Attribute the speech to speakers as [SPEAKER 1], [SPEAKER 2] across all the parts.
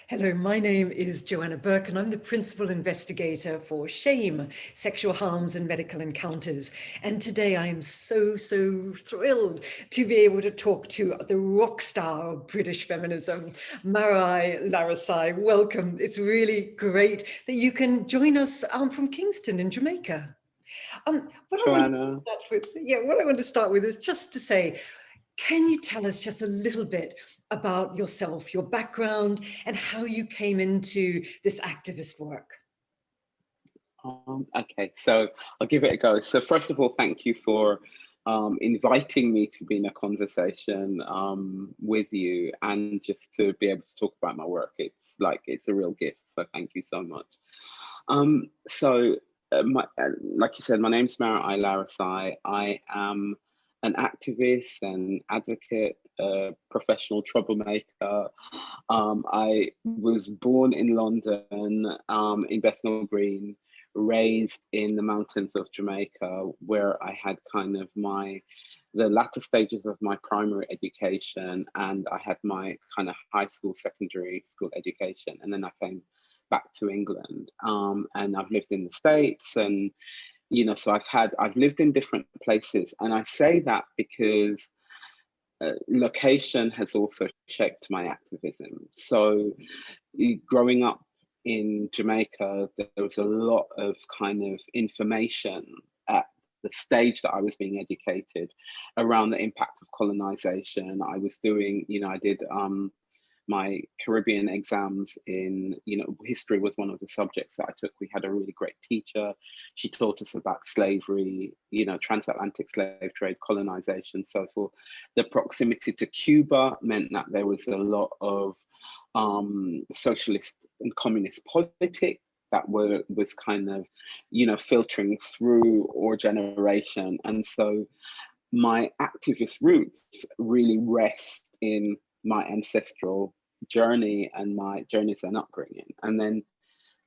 [SPEAKER 1] Hello, my name is Joanna Bourke and I'm the Principal Investigator for SHAME, Sexual Harms and Medical Encounters. And today I am so thrilled to be able to talk to the rock star of British feminism, Marai Larasi. Welcome. It's really great that you can join us from Kingston in Jamaica. What I want to
[SPEAKER 2] Joanna.
[SPEAKER 1] start with, what I want to start with is just to say, can you tell us just a little bit about yourself, your background, and how you came into this activist work?
[SPEAKER 2] Okay, so I'll give it a go. So first of all, thank you for inviting me to be in a conversation with you and just to be able to talk about my work. It's a real gift. So thank you so much. Like you said, my name's Marai Larasi. I am an activist and advocate, professional troublemaker. I was born in London, in Bethnal Green, raised in the mountains of Jamaica, where I had kind of the latter stages of my primary education, and I had my kind of high school, secondary school education, and then I came back to England, and I've lived in the States, and so I've lived in different places, and I say that because location has also shaped my activism. So growing up in Jamaica, there was a lot of kind of information at the stage that I was being educated around the impact of colonization. I was doing, I did my Caribbean exams in, history was one of the subjects that I took. We had a really great teacher. She taught us about slavery, transatlantic slave trade, colonization, so forth. The proximity to Cuba meant that there was a lot of socialist and communist politics that was kind of, filtering through our generation. And so my activist roots really rest in my ancestral journey and my journeys and upbringing. And then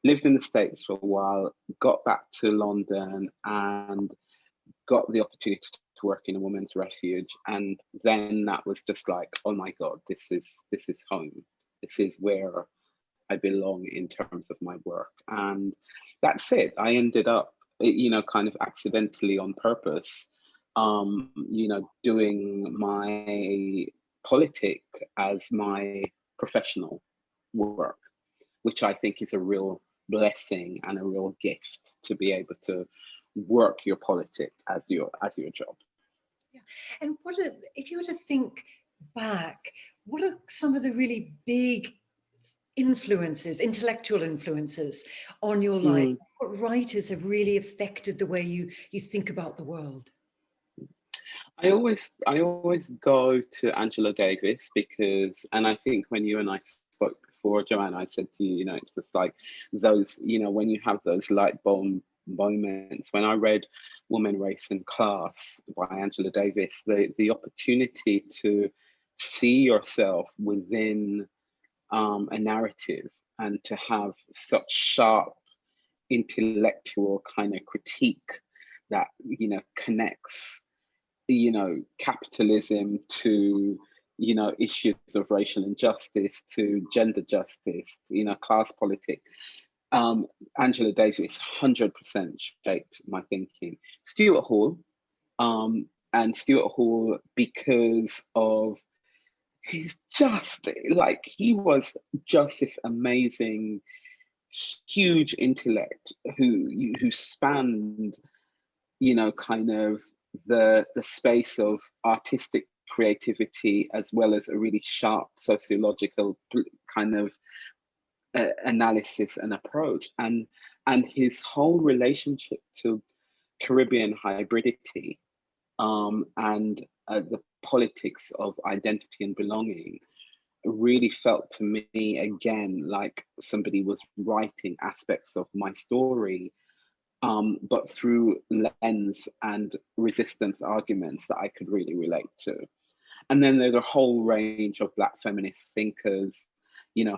[SPEAKER 2] lived in the States for a while, got back to London and got the opportunity to work in a women's refuge. And then that was just like, oh my God, this is home. This is where I belong in terms of my work. And that's it. I ended up, kind of accidentally on purpose, doing my politic as my professional work, which I think is a real blessing and a real gift to be able to work your politic as your job.
[SPEAKER 1] Yeah. And if you were to think back, what are some of the really big influences, intellectual influences on your life?
[SPEAKER 2] Mm.
[SPEAKER 1] What writers have really affected the way you think about the world?
[SPEAKER 2] I always go to Angela Davis because, and I think when you and I spoke before, Joanna, I said to you, it's just like those, when you have those light bulb moments. When I read Woman, Race and Class by Angela Davis, the opportunity to see yourself within a narrative and to have such sharp intellectual kind of critique that, connects capitalism to issues of racial injustice, to gender justice, class politics. Angela Davis 100% shaped my thinking. Stuart Hall, and Stuart Hall because of he was just this amazing, huge intellect who spanned kind of the space of artistic creativity as well as a really sharp sociological kind of analysis and approach, and his whole relationship to Caribbean hybridity, and the politics of identity and belonging really felt to me again like somebody was writing aspects of my story, but through lens and resistance arguments that I could really relate to. And then there's a whole range of Black feminist thinkers,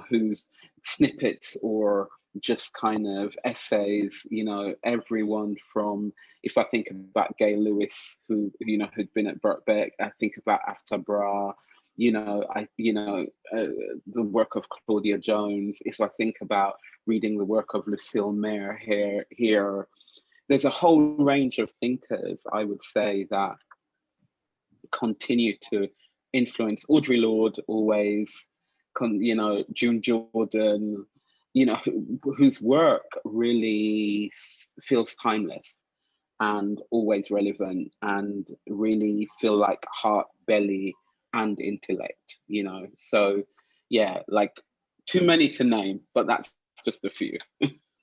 [SPEAKER 2] whose snippets or just kind of essays, everyone from, if I think about Gail Lewis, who, who'd been at Birkbeck, I think about Aftab Bra, the work of Claudia Jones, if I think about reading the work of Lucille Mayer here, there's a whole range of thinkers, I would say, that continue to influence. Audre Lorde always, June Jordan, whose work really feels timeless and always relevant, and really feel like heart, belly, and intellect, So yeah, like too many to name, but that's just a few.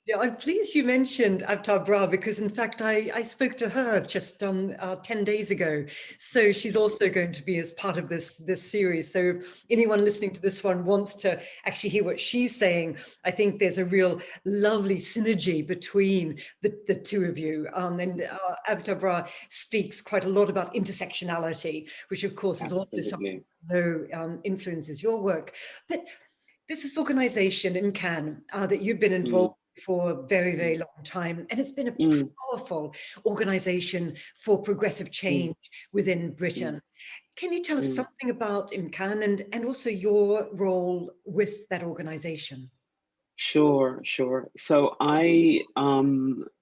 [SPEAKER 1] Yeah, I'm pleased you mentioned Avtar Bra, because in fact I spoke to her just 10 days ago. So she's also going to be as part of this series. So if anyone listening to this one wants to actually hear what she's saying, I think there's a real lovely synergy between the two of you. And Avtar Bra speaks quite a lot about intersectionality, which of course is also something that influences your work. But there's this organization Imkaan that you've been involved for a very, very long time. And it's been a powerful organization for progressive change within Britain. Can you tell us something about Imkaan and also your role with that organization?
[SPEAKER 2] Sure. So I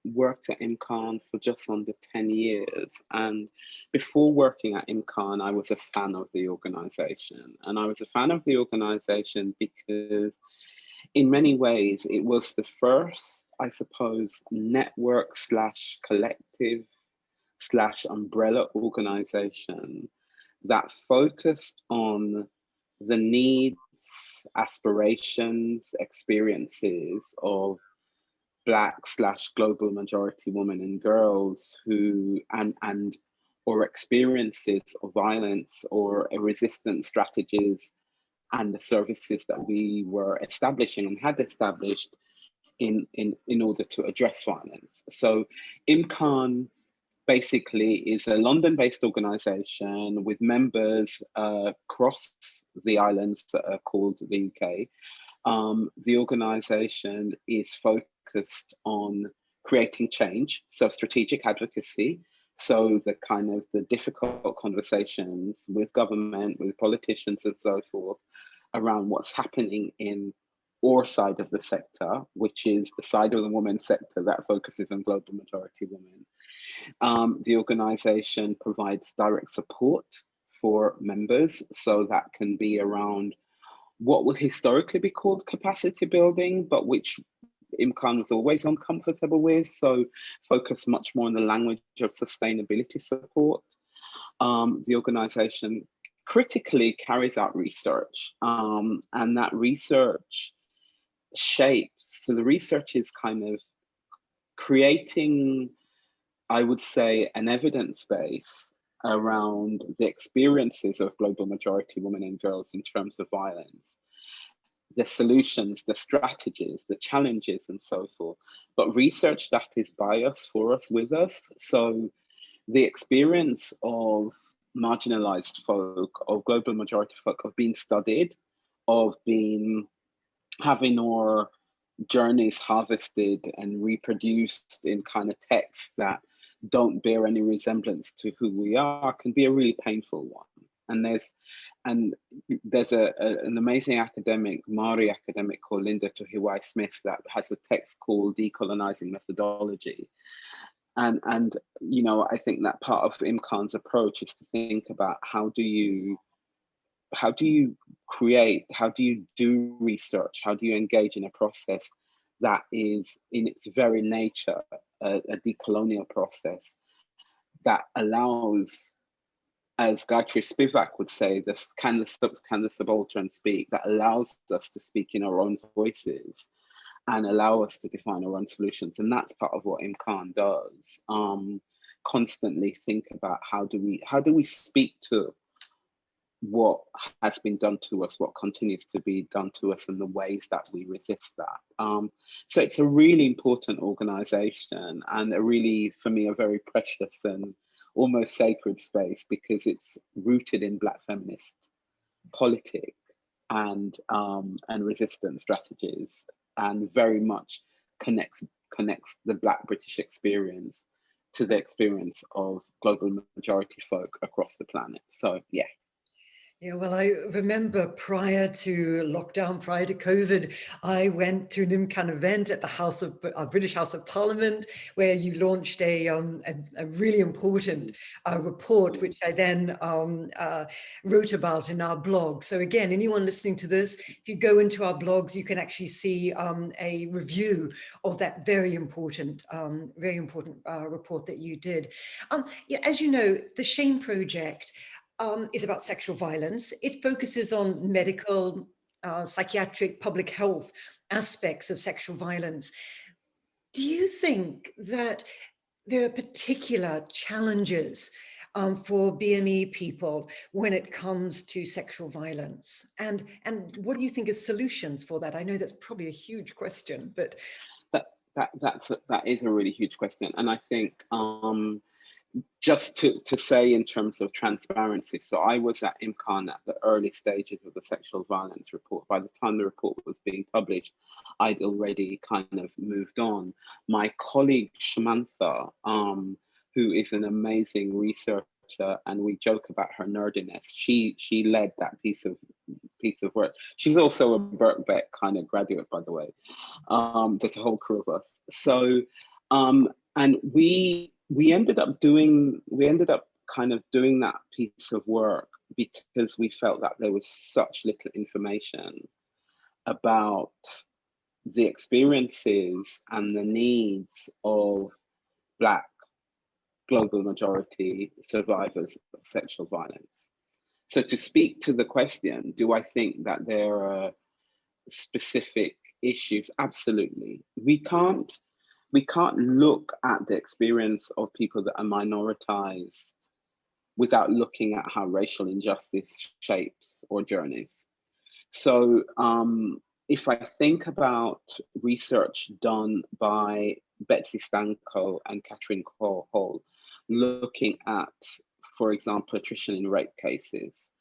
[SPEAKER 2] worked at Imkaan for just under 10 years. And before working at Imkaan, I was a fan of the organization. And I was a fan of the organization because in many ways, it was the first, I suppose, network / collective / umbrella organization that focused on the needs, aspirations, experiences of Black / global majority women and girls who, and or experiences of violence or resistance strategies and the services that we were establishing and had established in order to address violence. So Imkaan basically is a London-based organization with members across the islands that are called the UK. The organization is focused on creating change, so strategic advocacy, so the difficult conversations with government, with politicians and so forth around what's happening in our side of the sector, which is the side of the women's sector that focuses on global majority women. The organization provides direct support for members, so that can be around what would historically be called capacity building, but which Imkaan was always uncomfortable with, so focus much more on the language of sustainability support. The organization critically carries out research, and that research shapes, so the research is kind of creating, I would say, an evidence base around the experiences of global majority women and girls in terms of violence, the solutions, the strategies, the challenges, and so forth, but research that is by us, for us, with us. So the experience of marginalized folk, of global majority folk, of being studied, of having our journeys harvested and reproduced in kind of texts that don't bear any resemblance to who we are, can be a really painful one. And there's an amazing academic, Maori academic called Linda Tuhiwai Smith, that has a text called Decolonizing Methodology. And I think that part of Imkaan's approach is to think about how do you create, how do you do research, how do you engage in a process that is in its very nature a decolonial process that allows, as Gayatri Spivak would say, can the subaltern speak, that allows us to speak in our own voices and allow us to define our own solutions. And that's part of what Imkaan does. Constantly think about how do we speak to what has been done to us, what continues to be done to us, and the ways that we resist that. So it's a really important organization, and a really, for me, a very precious and almost sacred space, because it's rooted in Black feminist politics and resistance strategies, and very much connects the Black British experience to the experience of global majority folk across the planet. So yeah.
[SPEAKER 1] Yeah, well, I remember prior to lockdown, prior to COVID, I went to an Imkaan event at the British House of Parliament, where you launched a really important report, which I then wrote about in our blog. So again, anyone listening to this, if you go into our blogs, you can actually see a review of that very important report that you did. Yeah, as you know, the Shame Project is about sexual violence. It focuses on medical, psychiatric, public health aspects of sexual violence. Do you think that there are particular challenges for BME people when it comes to sexual violence? And what do you think is solutions for that? I know that's probably a huge question, but
[SPEAKER 2] that is a really huge question, and I think just to say in terms of transparency, so I was at Imkaan at the early stages of the sexual violence report. By the time the report was being published, I'd already kind of moved on. My colleague Samantha, who is an amazing researcher, and we joke about her nerdiness, she led that piece of work. She's also a Birkbeck kind of graduate, by the way. There's a whole crew of us. So, and we ended up kind of doing that piece of work because we felt that there was such little information about the experiences and the needs of Black global majority survivors of sexual violence. So to speak to the question, do I think that there are specific issues? Absolutely. We can't look at the experience of people that are minoritized without looking at how racial injustice shapes our journeys. So if I think about research done by Betsy Stanko and Catherine Hall, looking at, for example, attrition in rape cases,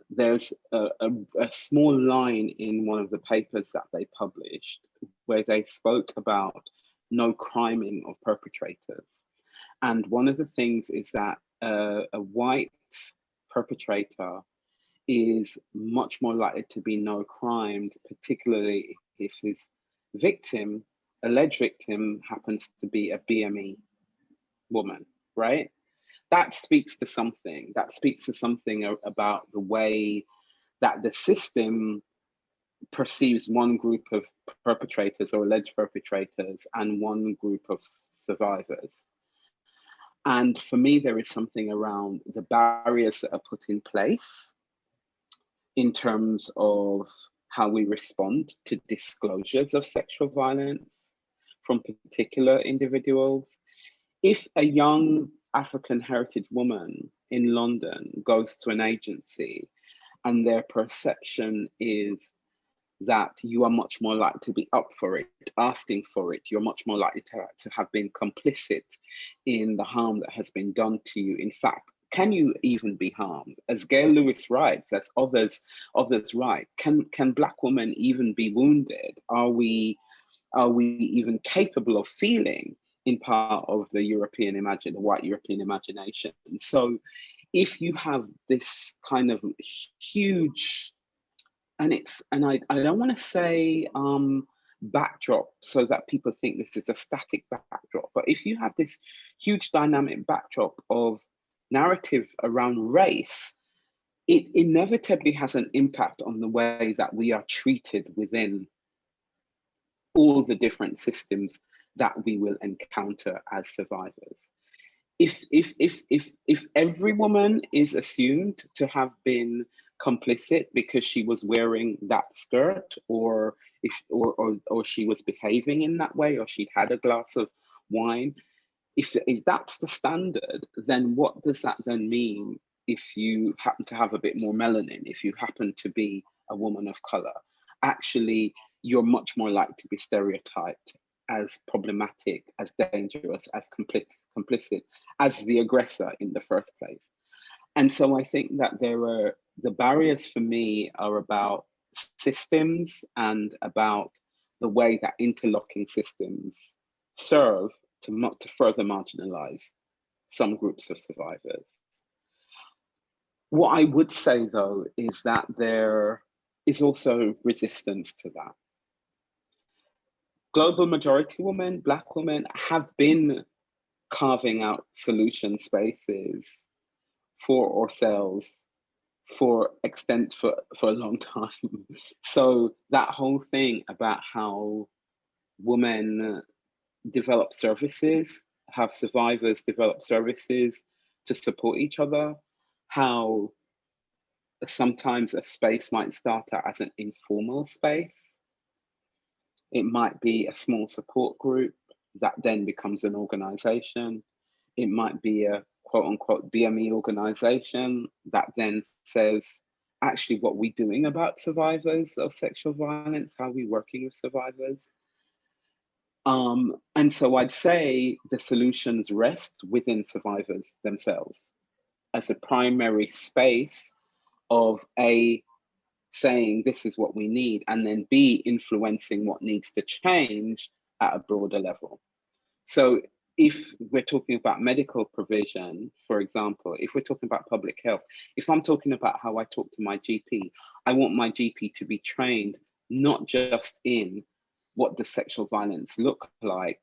[SPEAKER 2] there's a small line in one of the papers that they published where they spoke about no criming of perpetrators. And one of the things is that a white perpetrator is much more likely to be no crimed, particularly if his victim, alleged victim, happens to be a BME woman, right? That speaks to something. That speaks to something about the way that the system perceives one group of perpetrators or alleged perpetrators and one group of survivors. And for me, there is something around the barriers that are put in place in terms of how we respond to disclosures of sexual violence from particular individuals. If a young African heritage woman in London goes to an agency and their perception is that you are much more likely to be up for it, asking for it, you're much more likely to have been complicit in the harm that has been done to you. In fact, can you even be harmed? As Gail Lewis writes, as others write, can Black women even be wounded? Are we even capable of feeling in part of the white European imagination? And so if you have this kind of huge, and I don't want to say backdrop so that people think this is a static backdrop, but if you have this huge dynamic backdrop of narrative around race, it inevitably has an impact on the way that we are treated within all the different systems that we will encounter as survivors. If every woman is assumed to have been complicit because she was wearing that skirt, or she was behaving in that way, or she'd had a glass of wine, if that's the standard, then what does that then mean if you happen to have a bit more melanin, if you happen to be a woman of color? Actually, you're much more likely to be stereotyped as problematic, as dangerous, as complicit, as the aggressor in the first place. And so I think that the barriers for me are about systems and about the way that interlocking systems serve to further marginalize some groups of survivors. What I would say though is that there is also resistance to that. Global majority women, Black women, have been carving out solution spaces for ourselves for a long time. So that whole thing about how women develop services, have survivors develop services to support each other, how sometimes a space might start out as an informal space. It might be a small support group that then becomes an organization. It might be a quote unquote BME organization that then says, actually, what we're doing about survivors of sexual violence, how we're working with survivors. And so I'd say the solutions rest within survivors themselves as a primary space of A, saying this is what we need, and then B, influencing what needs to change at a broader level. So if we're talking about medical provision, for example, if we're talking about public health, if I'm talking about how I talk to my GP, I want my GP to be trained not just in what does sexual violence look like,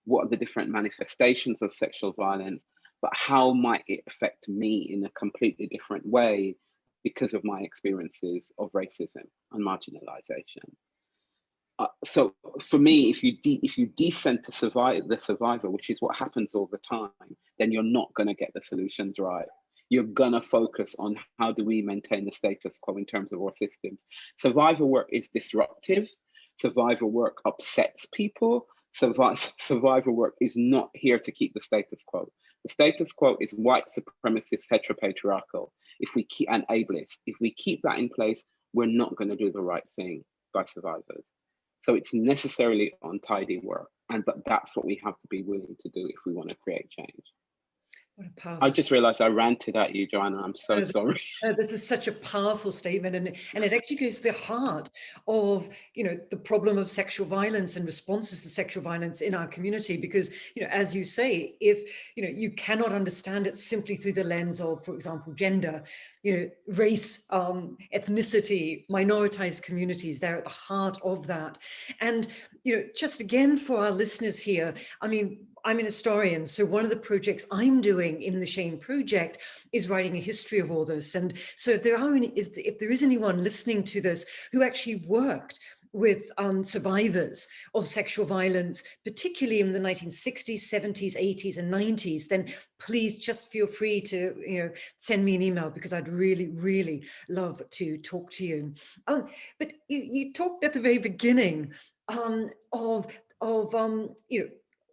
[SPEAKER 2] what are the different manifestations of sexual violence, but how might it affect me in a completely different way because of my experiences of racism and marginalization. So for me, if you descend to survive the survivor, which is what happens all the time, then you're not going to get the solutions right. You're going to focus on how do we maintain the status quo in terms of our systems. Survivor work is disruptive. Survivor work upsets people. Survivor work is not here to keep the status quo. The status quo is white supremacist, heteropatriarchal. If we keep and ableist, if we keep that in place, we're not going to do the right thing by survivors. So it's necessarily untidy work, but that's what we have to be willing to do if we want to create change.
[SPEAKER 1] What a powerful
[SPEAKER 2] I just realized I ranted at you, Joanna. I'm so sorry.
[SPEAKER 1] This is such a powerful statement, and it actually goes to the heart of, the problem of sexual violence and responses to sexual violence in our community. Because, as you say, if you cannot understand it simply through the lens of, for example, gender, race, ethnicity, minoritized communities, they're at the heart of that. And just again for our listeners here, I mean, I'm an historian, so one of the projects I'm doing in the Shame Project is writing a history of all this. And so if there is anyone listening to this who actually worked with survivors of sexual violence, particularly in the 1960s, 70s, 80s, and 90s, then please just feel free to send me an email, because I'd really, really love to talk to you. But you talked at the very beginning of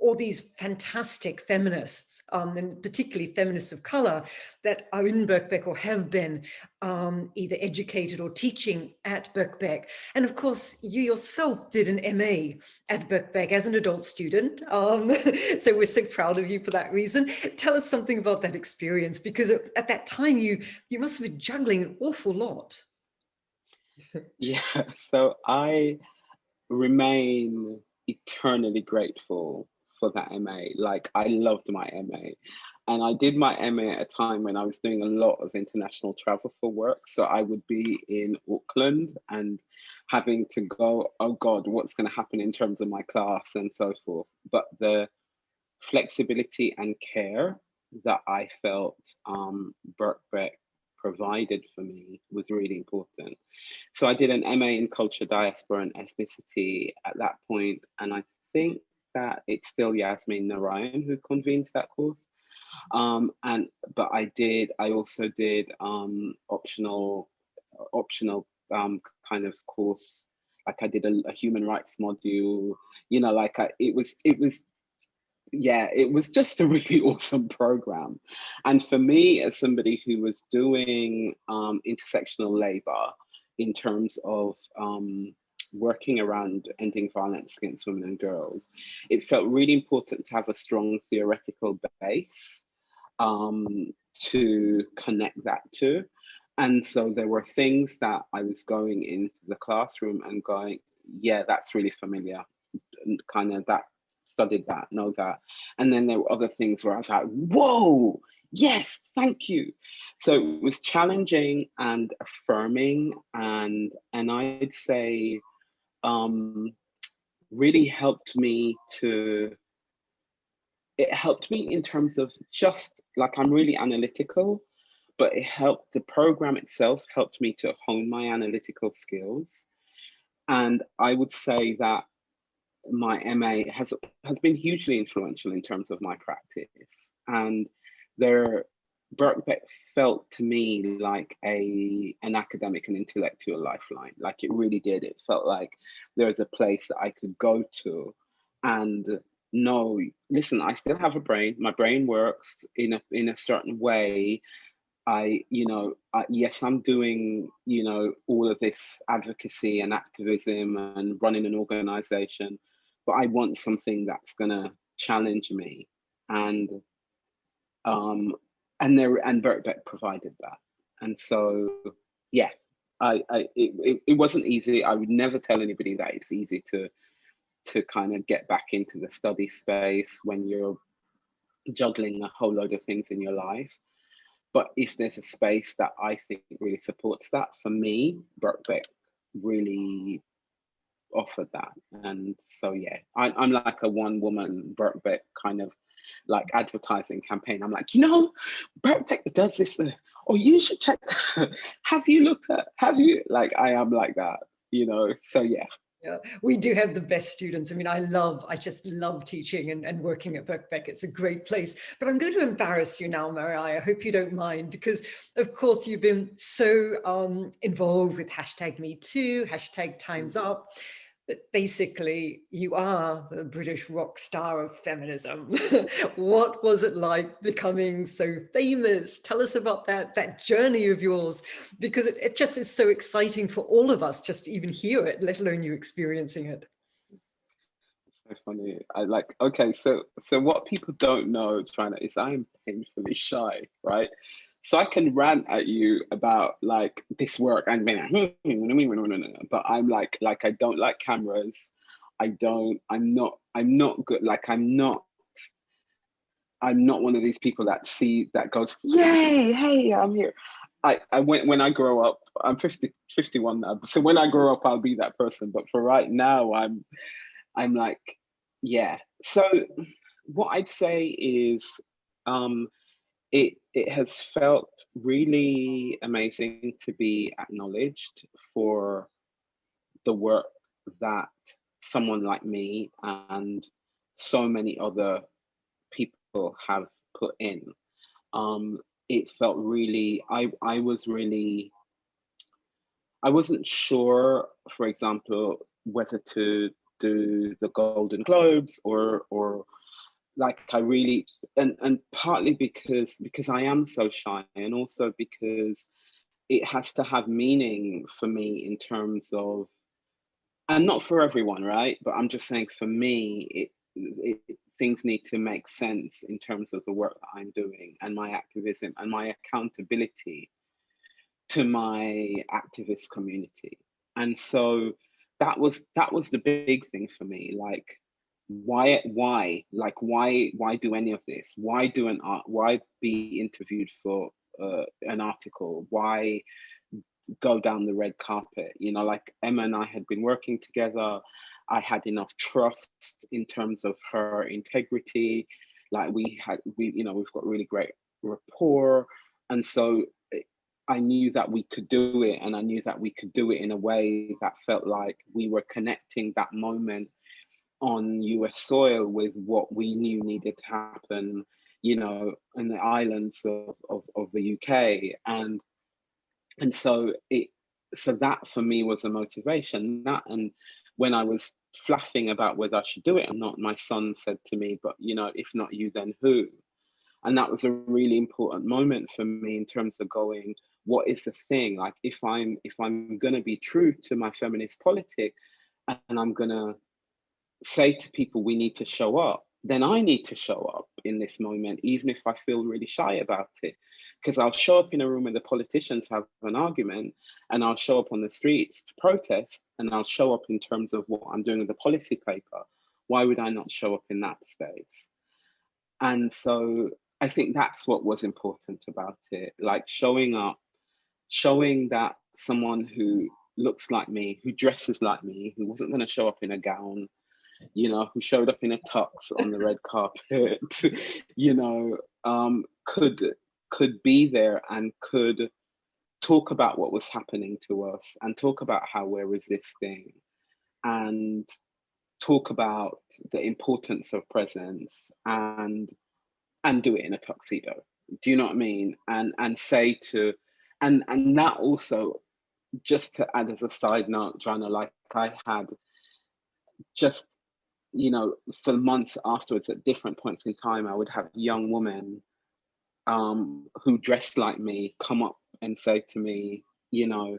[SPEAKER 1] all these fantastic feminists, and particularly feminists of color that are in Birkbeck or have been either educated or teaching at Birkbeck. And of course, you yourself did an MA at Birkbeck as an adult student. So we're so proud of you for that reason. Tell us something about that experience, because at that time you must have been juggling an awful lot.
[SPEAKER 2] Yeah, so I remain eternally grateful for that MA. Like, I loved my MA. And I did my MA at a time when I was doing a lot of international travel for work. So I would be in Auckland and having to go, oh God, what's going to happen in terms of my class and so forth. But the flexibility and care that I felt Birkbeck provided for me was really important. So I did an MA in culture, diaspora, and ethnicity at that point, and I think that it's still Yasmin Narayan who convenes that course. But I also did optional kind of course. Like I did a human rights module. It was just a really awesome program. And for me, as somebody who was doing intersectional labor in terms of working around ending violence against women and girls, it felt really important to have a strong theoretical base to connect that to. And so there were things that I was going into the classroom and going, yeah, that's really familiar, kind of that, studied that, know that. And then there were other things where I was like, whoa, Yes, thank you. So it was challenging and affirming, and I'd say um, really helped me to. It helped me in terms of just like I'm really analytical, but it helped the program itself helped me to hone my analytical skills. And I would say that my MA has been hugely influential in terms of my practice. And there, Birkbeck felt to me like an academic and intellectual lifeline. Like it really did. It felt like there was a place that I could go to and know, listen, I still have a brain. My brain works in a certain way. Yes, I'm doing, all of this advocacy and activism and running an organization, but I want something that's gonna challenge me, and um, and Birkbeck provided that, and so yeah, it wasn't easy. I would never tell anybody that it's easy to kind of get back into the study space when you're juggling a whole load of things in your life. But if there's a space that I think really supports that, for me, Birkbeck really offered that. And so, yeah, I'm like a one woman Birkbeck kind of like advertising campaign. I'm like, Birkbeck does this, or you should check. Have you, like, I am like that, so yeah.
[SPEAKER 1] Yeah, we do have the best students. I mean, I just love teaching and working at Birkbeck. It's a great place. But I'm going to embarrass you now, Marai. I hope you don't mind, because of course you've been so involved with #MeToo, #TimesUp. But basically, you are the British rock star of feminism. What was it like becoming so famous? Tell us about that journey of yours, because it just is so exciting for all of us just to even hear it, let alone you experiencing it.
[SPEAKER 2] So funny. I like, okay, so what people don't know, China, is I'm painfully shy, right? So I can rant at you about like this work and be like, but I'm like I don't like cameras. I'm not good. Like I'm not one of these people that goes, yay, hey, I'm here. I went when I grow up, I'm 51 now. So when I grow up, I'll be that person. But for right now, I'm like, yeah. So what I'd say is it has felt really amazing to be acknowledged for the work that someone like me and so many other people have put in. Um, it felt really, I wasn't sure, for example, whether to do the Golden Globes or like I really, and partly because I am so shy, and also because it has to have meaning for me in terms of, and not for everyone, right? But I'm just saying for me, things need to make sense in terms of the work that I'm doing and my activism and my accountability to my activist community. And so that was the big thing for me. Like, why do any of this? Why be interviewed for an article? Why go down the red carpet? Like Emma and I had been working together. I had enough trust in terms of her integrity. Like we've got really great rapport. And so I knew that we could do it, and I knew that we could do it in a way that felt like we were connecting that moment on US soil with what we knew needed to happen, in the islands of the UK. And so that for me was a motivation. That, and when I was fluffing about whether I should do it or not, my son said to me, but if not you, then who? And that was a really important moment for me in terms of going, what is the thing? Like if I'm gonna be true to my feminist politic, and I'm gonna say to people we need to show up, then I need to show up in this moment, even if I feel really shy about it. Because I'll show up in a room with the politicians have an argument, and I'll show up on the streets to protest, and I'll show up in terms of what I'm doing with the policy paper. Why would I not show up in that space? And so I think that's what was important about it, like showing up, showing that someone who looks like me, who dresses like me, who wasn't going to show up in a gown, you know, who showed up in a tux on the red carpet, you know, could be there and could talk about what was happening to us and talk about how we're resisting and talk about the importance of presence and do it in a tuxedo. Do you know what I mean? And say to and that also, just to add as a side note, Joanna, like I had just, you know, for months afterwards at different points in time, I would have young women who dressed like me come up and say to me, you know,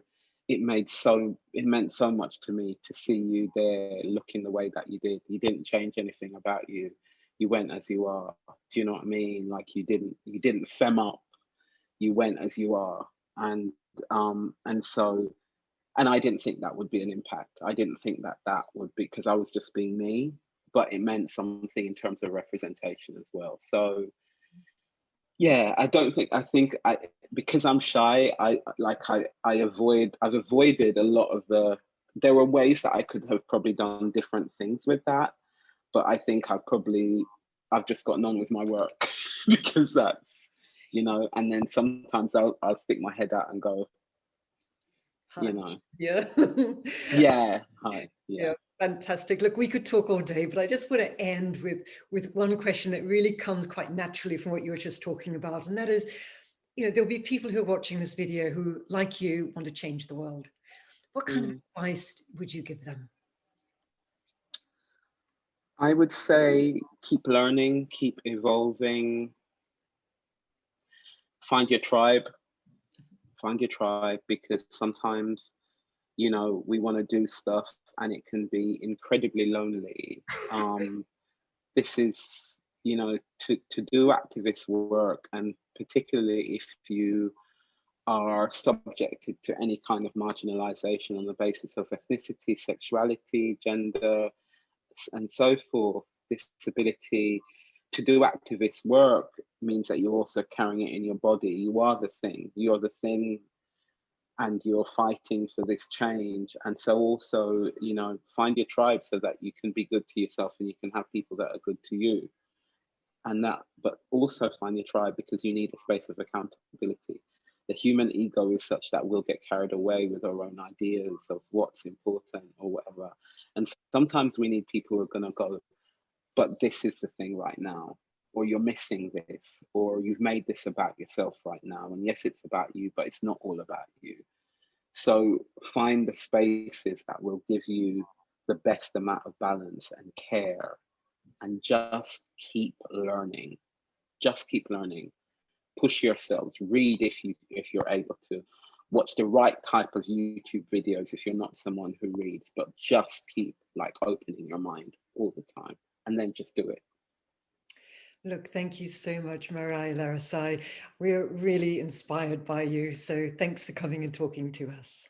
[SPEAKER 2] it meant so much to me to see you there looking the way that you did. You didn't change anything about you. You went as you are. Do you know what I mean? Like you didn't fem up. You went as you are. And so, and I didn't think that would be an impact. I didn't think that that would be, because I was just being me, but it meant something in terms of representation as well. So yeah, I think because I'm shy, I've avoided a lot of there were ways that I could have probably done different things with that, but I think I've just gotten on with my work because that's, you know, and then sometimes I'll stick my head out and go,
[SPEAKER 1] Hi.
[SPEAKER 2] you know,
[SPEAKER 1] Yeah.
[SPEAKER 2] yeah, hi, yeah.
[SPEAKER 1] Yeah, fantastic. Look, we could talk all day, but I just want to end with one question that really comes quite naturally from what you were just talking about. And that is, you know, there'll be people who are watching this video who, like you, want to change the world. What kind of
[SPEAKER 2] Mm.
[SPEAKER 1] advice would you give them?
[SPEAKER 2] I would say keep learning, keep evolving, find your tribe, because sometimes, you know, we want to do stuff and it can be incredibly lonely. This is, you know, to do activist work, and particularly if you are subjected to any kind of marginalization on the basis of ethnicity, sexuality, gender, and so forth, disability, to do activist work means that you're also carrying it in your body. You are the thing, you're the thing, and you're fighting for this change. And so also, you know, find your tribe so that you can be good to yourself and you can have people that are good to you. And that, but also find your tribe because you need a space of accountability. The human ego is such that we'll get carried away with our own ideas of what's important or whatever. And sometimes we need people who are going to go, but this is the thing right now, or you're missing this, or you've made this about yourself right now. And yes, it's about you, but it's not all about you. So find the spaces that will give you the best amount of balance and care, and just keep learning. Just keep learning. Push yourselves. Read if you're able to. Watch the right type of YouTube videos if you're not someone who reads, but just keep like opening your mind all the time, and then just do it.
[SPEAKER 1] Look, thank you so much, Marai Larasi. We're really inspired by you. So thanks for coming and talking to us.